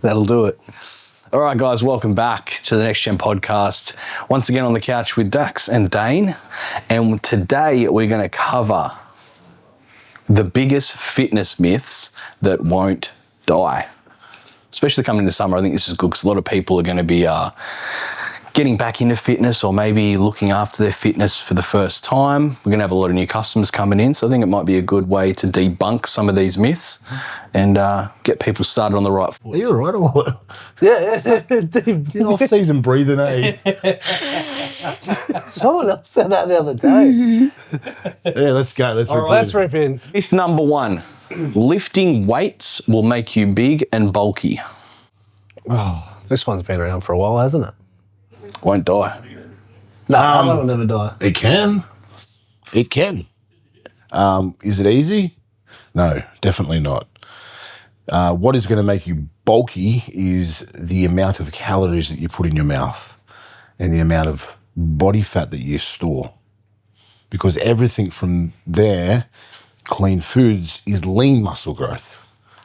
That'll do it. All right, guys, welcome back to the NXT-GEN podcast. Once again on the couch with Dax and Dane. And today we're going to cover the biggest fitness myths that won't die. Especially coming into summer, I think this is good because a lot of people are going to be getting back into fitness or maybe looking after their fitness for the first time. We're going to have a lot of new customers coming in, so I think it might be a good way to debunk some of these myths and get people started on the right foot. Are you all right or what? Yeah. Off-season breathing, eh? Someone else said that the other day. Yeah, let's go. Let's rip in. Myth number one, lifting weights will make you big and bulky. Oh, this one's been around for a while, hasn't it? Won't die. No, it'll never die. It can. It can. Is it easy? No, definitely not. What is going to make you bulky is the amount of calories that you put in your mouth and the amount of body fat that you store. Because everything from there, clean foods, is lean muscle growth.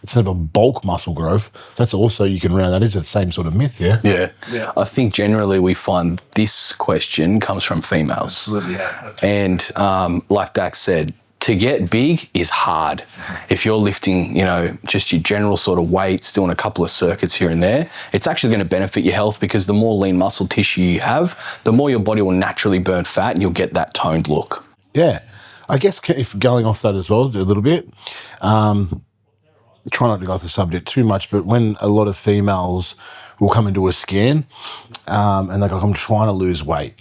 It's not a bulk muscle growth. That's also, you can round that is the same sort of myth, yeah? Yeah. I think generally we find this question comes from females. Absolutely, yeah. And like Dax said, to get big is hard. If you're lifting, just your general sort of weights, doing a couple of circuits here and there, it's actually going to benefit your health because the more lean muscle tissue you have, the more your body will naturally burn fat and you'll get that toned look. Yeah. I guess if going off that as well a little bit, try not to go off the subject too much, but when a lot of females will come and do a scan and they go, I'm trying to lose weight,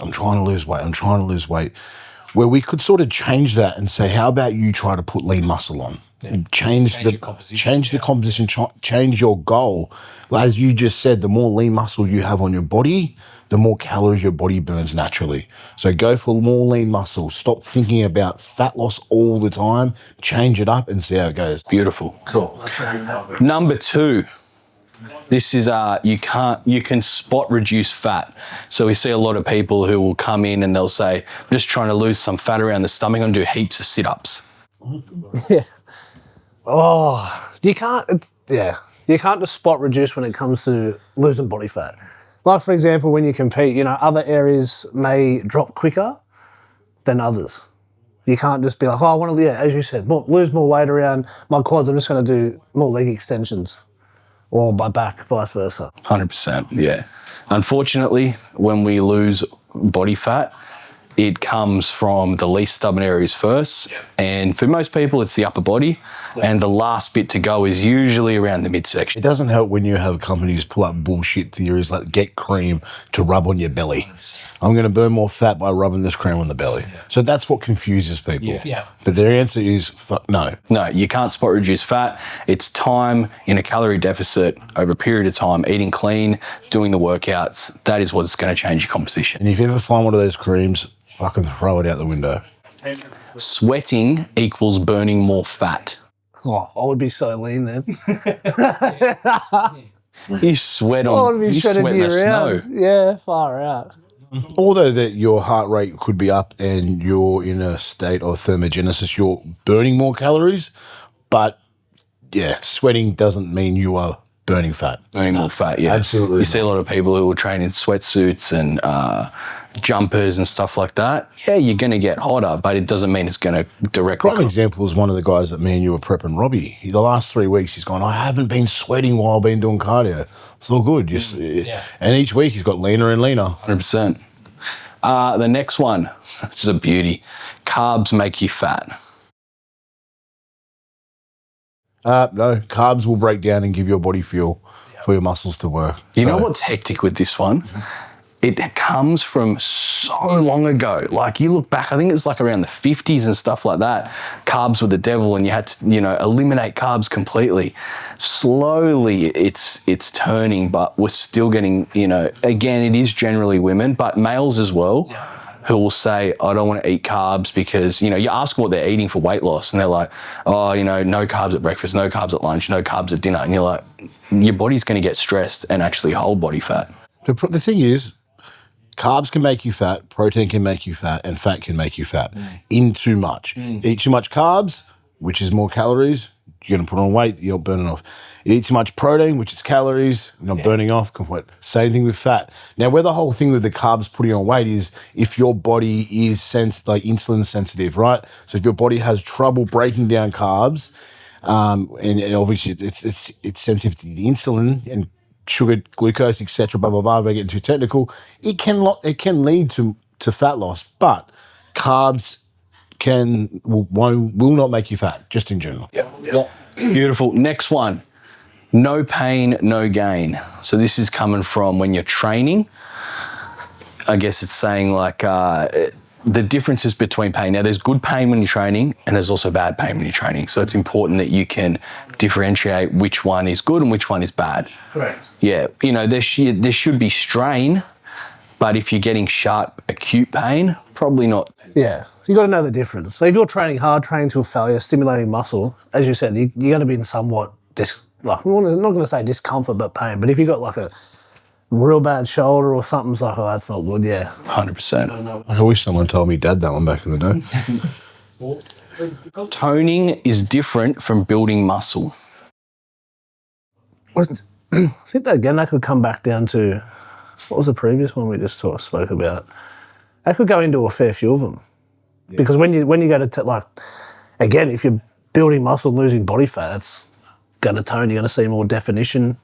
where we could sort of change that and say, how about you try to put lean muscle on? Yeah. Change the composition, change your goal. As you just said, the more lean muscle you have on your body, the more calories your body burns naturally. So go for more lean muscle. Stop thinking about fat loss all the time. Change it up and see how it goes. Beautiful. Cool. Number two, this is you can spot reduce fat. So we see a lot of people who will come in and they'll say, I'm just trying to lose some fat around the stomach and do heaps of sit-ups. Yeah. Oh, you can't just spot reduce when it comes to losing body fat. Like, for example, when you compete, other areas may drop quicker than others. You can't just be like, I want to, as you said, lose more weight around my quads. I'm just going to do more leg extensions or my back, vice versa. 100%, yeah. Unfortunately, when we lose body fat, it comes from the least stubborn areas first. Yeah. And for most people, it's the upper body. Yeah. And the last bit to go is usually around the midsection. It doesn't help when you have companies pull up bullshit theories like get cream to rub on your belly. I'm going to burn more fat by rubbing this cream on the belly. Yeah. So that's what confuses people. Yeah. But their answer is no. No, you can't spot reduce fat. It's time in a calorie deficit over a period of time, eating clean, doing the workouts. That is what's going to change your composition. And if you ever find one of those creams, fucking throw it out the window. Sweating equals burning more fat. Oh, I would be so lean then. You sweat on, I would be you sweat in the snow. Yeah, far out. Although that your heart rate could be up and you're in a state of thermogenesis, you're burning more calories, but yeah, sweating doesn't mean you are burning fat. Burning more fat, yeah. Absolutely. You see a lot of people who will train in sweatsuits and jumpers and stuff like that. Yeah, you're going to get hotter, but it doesn't mean it's going to directly... Prime example is one of the guys that me and you were prepping, Robbie. The last 3 weeks he's gone, I haven't been sweating while I've been doing cardio. It's all good. And each week he's got leaner and leaner. 100%. The next one, this is a beauty. Carbs make you fat. No, carbs will break down and give your body fuel for your muscles to work. You know what's hectic with this one? It comes from so long ago. Like you look back, I think it's like around the 50s and stuff like that. Carbs were the devil and you had to, eliminate carbs completely. Slowly it's turning, but we're still getting, again, it is generally women, but males as well. Yeah. Who will say, I don't want to eat carbs because, you ask them what they're eating for weight loss and they're like, no carbs at breakfast, no carbs at lunch, no carbs at dinner. And you're like, your body's going to get stressed and actually hold body fat. The thing is, carbs can make you fat, protein can make you fat, and fat can make you fat. In too much. Eat too much carbs, which is more calories, you're going to put on weight, you're burning off. You eat too much protein, which is calories, you're not burning off. Same thing with fat. Now, where the whole thing with the carbs putting on weight is if your body is insulin sensitive, right? So if your body has trouble breaking down carbs, and obviously it's sensitive to the insulin and sugar, glucose, etc. Blah blah blah. If I get too technical, it can lead to fat loss, but carbs will not make you fat, just in general. Yeah. Beautiful. Next one. No pain, no gain. So this is coming from when you're training. I guess it's saying like the differences between pain. Now, there's good pain when you're training and there's also bad pain when you're training. So it's important that you can differentiate which one is good and which one is bad. Correct. Yeah. You know, there should be strain, but if you're getting sharp, acute pain, probably not. Yeah, you got to know the difference. So if you're training hard, training to a failure, stimulating muscle, as you said, you're going to be in somewhat I'm not going to say discomfort, but pain. But if you've got like a real bad shoulder or something's like, oh, that's not good, yeah. 100%. I wish someone told me Dad that one back in the day. Toning is different from building muscle. I think that again, that could come back down to, what was the previous one we just spoke about? That could go into a fair few of them. Yeah. Because when you go to, again, if you're building muscle, losing body fat, it's going to tone, you're going to see more definition,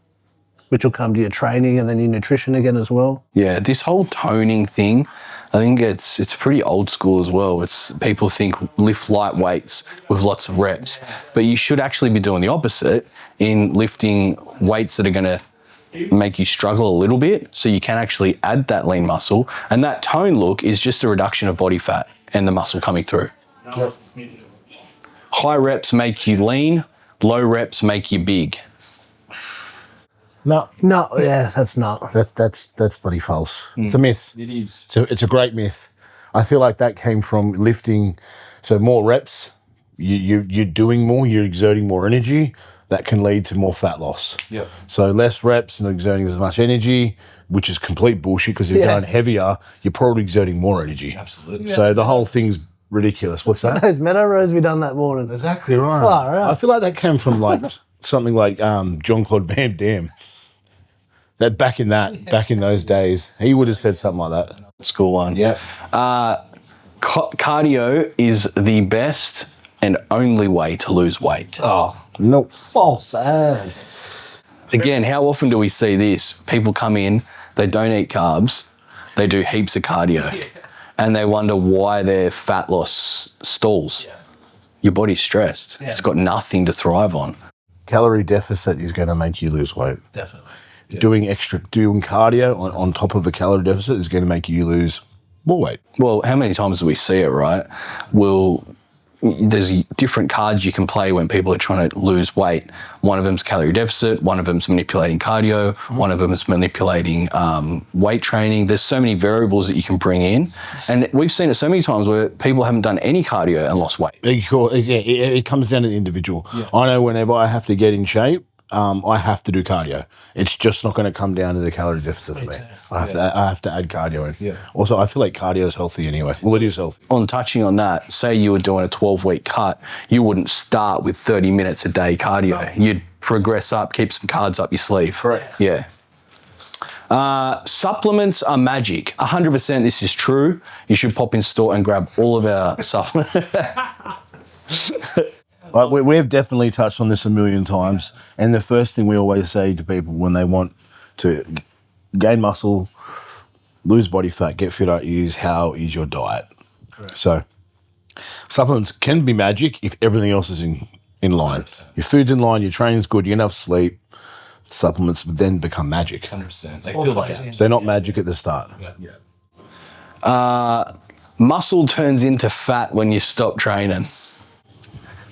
which will come to your training and then your nutrition again as well. Yeah, this whole toning thing, I think it's pretty old school as well. It's people think lift light weights with lots of reps, but you should actually be doing the opposite in lifting weights that are going to make you struggle a little bit so you can actually add that lean muscle. And that tone look is just a reduction of body fat and the muscle coming through. Yep. High reps make you lean, low reps make you big. No, yeah, that's not. That's bloody false. It's a myth. It is. It's a great myth. I feel like that came from lifting. So more reps, you're doing more, you're exerting more energy. That can lead to more fat loss. Yep. So less reps and exerting as much energy, which is complete bullshit because if you're going heavier, you're probably exerting more energy. Absolutely. So the whole thing's ridiculous. What's that? Those meadow rows we done that morning. Exactly right. Far out. I feel like that came from something like Jean-Claude Van Damme. That back in those days, he would have said something like that. School one. Yeah. Cardio is the best and only way to lose weight. Oh, Nope. false ad. Again, how often do we see this? People come in, they don't eat carbs, they do heaps of cardio, and they wonder why their fat loss stalls. Yeah. Your body's stressed. Yeah. It's got nothing to thrive on. Calorie deficit is going to make you lose weight. Definitely. Yeah. Doing cardio on top of a calorie deficit is going to make you lose more weight. Well, how many times do we see it, right? There's different cards you can play when people are trying to lose weight. One of them's calorie deficit, one of them's manipulating cardio, one of them is manipulating weight training. There's so many variables that you can bring in. And we've seen it so many times where people haven't done any cardio and lost weight. It comes down to the individual. Yeah. I know whenever I have to get in shape, I have to do cardio. It's just not going to come down to the calorie deficit for me. I have to add cardio in. Yeah. Also, I feel like cardio is healthy anyway. Well, it is healthy. On touching on that, say you were doing a 12-week cut, you wouldn't start with 30 minutes a day cardio. No. You'd progress up, keep some cards up your sleeve. Correct. Yeah. Supplements are magic. 100% this is true. You should pop in store and grab all of our supplements. We've definitely touched on this a million times, and the first thing we always say to people when they want to gain muscle, lose body fat, get fitter is how is your diet. Correct. So supplements can be magic if everything else is in line. 100%. Your food's in line, your training's good, you get enough sleep, supplements then become magic. 100%. They feel like it. They're not magic at the start. Yeah. Muscle turns into fat when you stop training.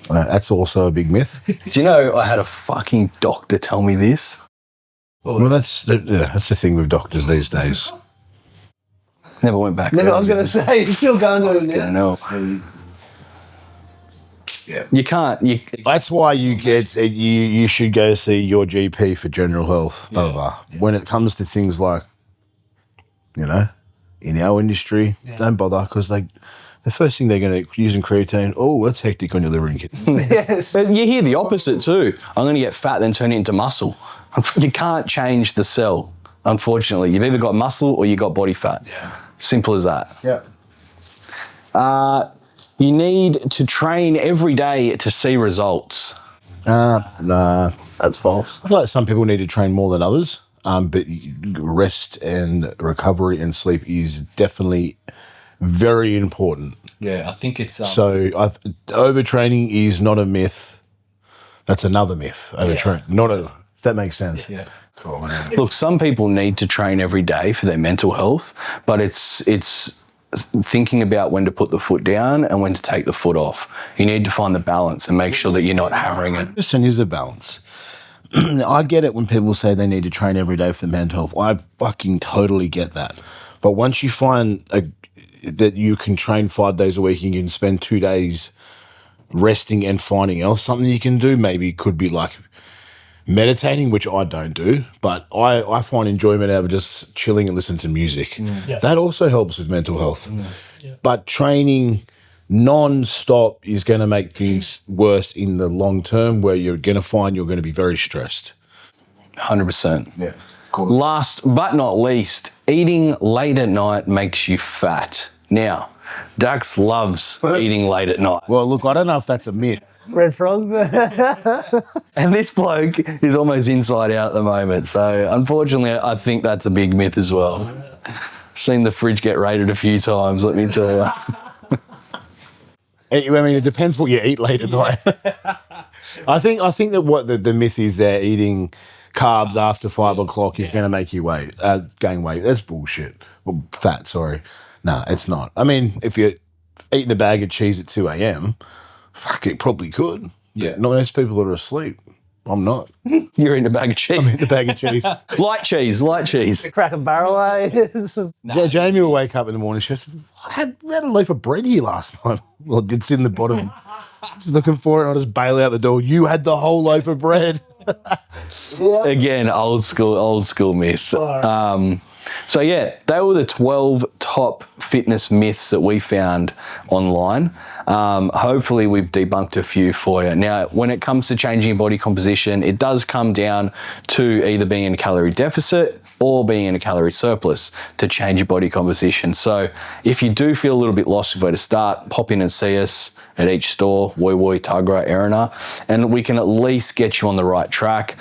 That's also a big myth. Do you know I had a fucking doctor tell me this? Well, that's the thing with doctors these days. Never went back. I was going to say, you're still going to it now. I know. Yeah. You can't. That's why you should go see your GP for general health. Blah, blah, blah. When it comes to things like, in our industry, don't bother because they the first thing they're going to use in creatine, oh, that's hectic on your liver and kidney. Yes. But you hear the opposite too. I'm going to get fat, then turn it into muscle. You can't change the cell, unfortunately. You've either got muscle or you got body fat. Yeah. Simple as that. Yeah. You need to train every day to see results. Nah. That's false. I feel like some people need to train more than others, but rest and recovery and sleep is definitely very important. Yeah, I think it's So overtraining is not a myth. That's another myth. Overtraining, not a. That makes sense. yeah. Cool, man. Look, some people need to train every day for their mental health, but it's thinking about when to put the foot down and when to take the foot off. You need to find the balance and make sure that you're not hammering it. Listen, is a balance. I get it when people say they need to train every day for their mental health. I fucking totally get that. But once you find that you can train 5 days a week and you can spend 2 days resting and finding else, something you can do, maybe it could be like meditating, which I don't do, but I find enjoyment out of just chilling and listening to music. Yeah. That also helps with mental health. Yeah. But training non-stop is going to make things worse in the long term, where you're going to find you're going to be very stressed. 100%. Yeah, cool. Last but not least, eating late at night makes you fat. Now, Dax loves eating late at night. Well, look, I don't know if that's a myth. Red frogs. And this bloke is almost inside out at the moment. So unfortunately, I think that's a big myth as well. Seen the fridge get raided a few times, let me tell you. I mean, it depends what you eat late at night. I think that what the myth is there, eating carbs after 5 o'clock is going to make you gain weight. That's bullshit. Well, fat, sorry. No, it's not. I mean, if you're eating a bag of cheese at 2 a.m., fuck, it probably could. Yeah. Not most people are asleep. I'm not. You're eating a bag of cheese. I'm eating a bag of cheese. Light cheese. Crack a barrel, eh? Jamie will wake up in the morning. She goes, we had a loaf of bread here last night. Well, it's in the bottom. Just looking for it. I just bail out the door. You had the whole loaf of bread. Again, old school myth. So yeah, they were the 12 top fitness myths that we found online. Hopefully we've debunked a few for you. Now, when it comes to changing your body composition, it does come down to either being in a calorie deficit or being in a calorie surplus to change your body composition. So if you do feel a little bit lost with where to start, pop in and see us at each store, Woi Woi, Tagra, Erina, and we can at least get you on the right track.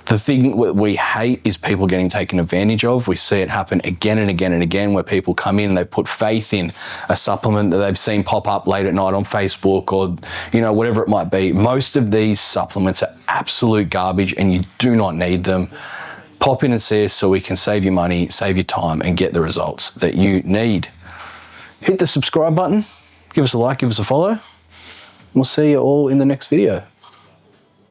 The thing we hate is people getting taken advantage of. We see it happen again and again and again, where people come in and they put faith in a supplement that they've seen pop up late at night on Facebook or, whatever it might be. Most of these supplements are absolute garbage and you do not need them. Pop in and see us so we can save you money, save you time, and get the results that you need. Hit the subscribe button, give us a like, give us a follow. We'll see you all in the next video.